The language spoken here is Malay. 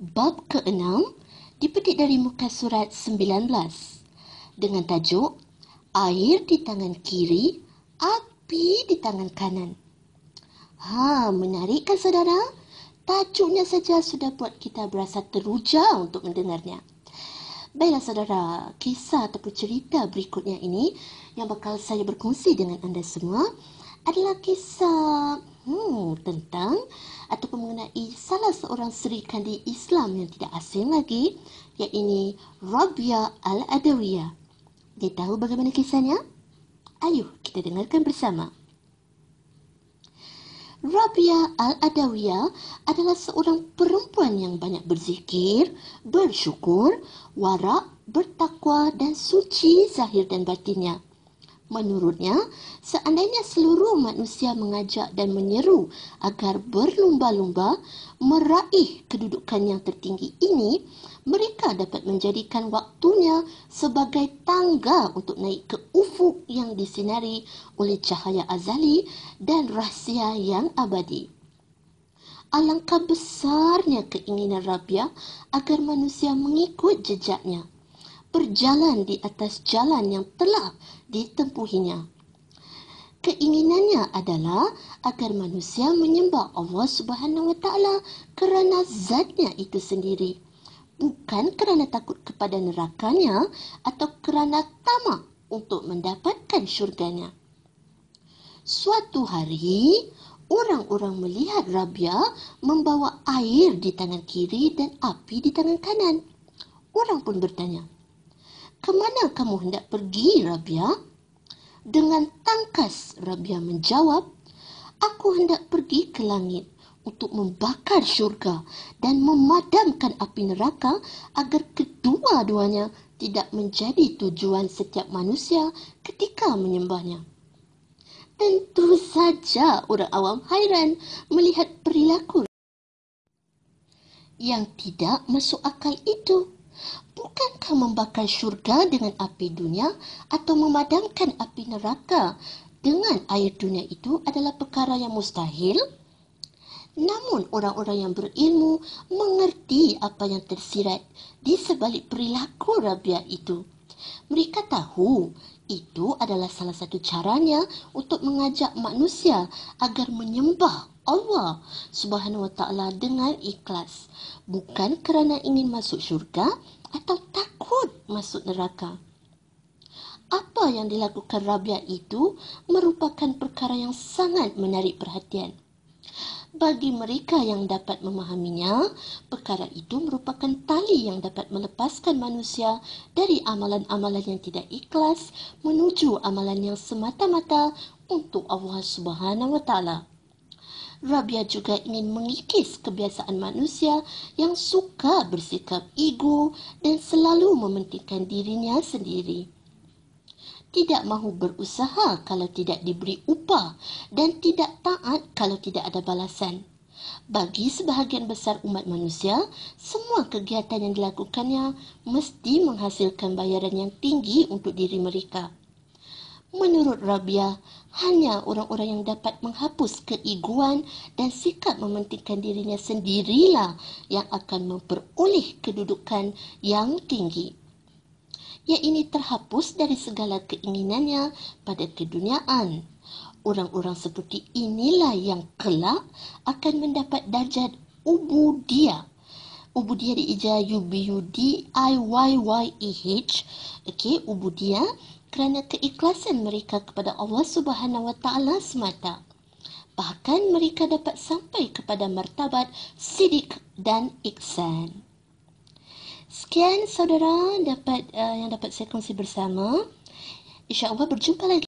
Bab ke-6 dipetik dari muka surat 19 dengan tajuk Air di tangan kiri, api di tangan kanan. Menarik kan saudara? Tajuknya saja sudah buat kita berasa teruja untuk mendengarnya. Baiklah saudara, kisah ataupun cerita berikutnya ini yang bakal saya berkongsi dengan anda semua adalah kisah tentang ataupun mengenai salah seorang Sri Kandi Islam yang tidak asing lagi, iaitu Rabia Al-Adawiyah. Dia tahu bagaimana kisahnya? Ayuh kita dengarkan bersama. Rabia Al-Adawiyah adalah seorang perempuan yang banyak berzikir, bersyukur, warak, bertakwa dan suci zahir dan batinnya. Menurutnya, seandainya seluruh manusia mengajak dan menyeru agar berlumba-lumba meraih kedudukan yang tertinggi ini, mereka dapat menjadikan waktunya sebagai tangga untuk naik ke ufuk yang disinari oleh cahaya azali dan rahsia yang abadi. Alangkah besarnya keinginan Rabia agar manusia mengikut jejaknya, berjalan di atas jalan yang telah ditempuhinya. Keinginannya adalah agar manusia menyembah Allah Subhanahu Wa Taala kerana zatnya itu sendiri, bukan kerana takut kepada nerakanya atau kerana tamak untuk mendapatkan syurganya. Suatu hari, orang-orang melihat Rabia membawa air di tangan kiri dan api di tangan kanan. Orang pun bertanya, "Kemana kamu hendak pergi, Rabia?" Dengan tangkas, Rabia menjawab, "Aku hendak pergi ke langit untuk membakar syurga dan memadamkan api neraka agar kedua-duanya tidak menjadi tujuan setiap manusia ketika menyembahnya." Tentu saja orang awam hairan melihat perilaku yang tidak masuk akal itu. Bukankah membakar syurga dengan api dunia atau memadamkan api neraka dengan air dunia itu adalah perkara yang mustahil? Namun orang-orang yang berilmu mengerti apa yang tersirat di sebalik perilaku Rabia itu. Mereka tahu itu adalah salah satu caranya untuk mengajak manusia agar menyembah Allah Subhanahu Wa Taala dengan ikhlas, bukan kerana ingin masuk syurga atau takut masuk neraka. Apa yang dilakukan Rabia itu merupakan perkara yang sangat menarik perhatian. Bagi mereka yang dapat memahaminya, perkara itu merupakan tali yang dapat melepaskan manusia dari amalan-amalan yang tidak ikhlas menuju amalan yang semata-mata untuk Allah Subhanahu Wa Taala. Rabia juga ingin mengikis kebiasaan manusia yang suka bersikap ego dan selalu mementingkan dirinya sendiri. Tidak mahu berusaha kalau tidak diberi upah dan tidak taat kalau tidak ada balasan. Bagi sebahagian besar umat manusia, semua kegiatan yang dilakukannya mesti menghasilkan bayaran yang tinggi untuk diri mereka. Menurut Rabia, hanya orang-orang yang dapat menghapus keegoan dan sikap mementingkan dirinya sendirilah yang akan memperoleh kedudukan yang tinggi. Ia ini terhapus dari segala keinginannya pada keduniaan. Orang-orang seperti inilah yang kelak akan mendapat darjat ubudiyah. Ubudiyah diijah UBUDIYYEH. Ubudiyah kerana keikhlasan mereka kepada Allah Subhanahu Wa Taala semata. Bahkan mereka dapat sampai kepada martabat sidik dan ihsan. Sekian saudara yang dapat saya kongsi bersama. InsyaAllah berjumpa lagi.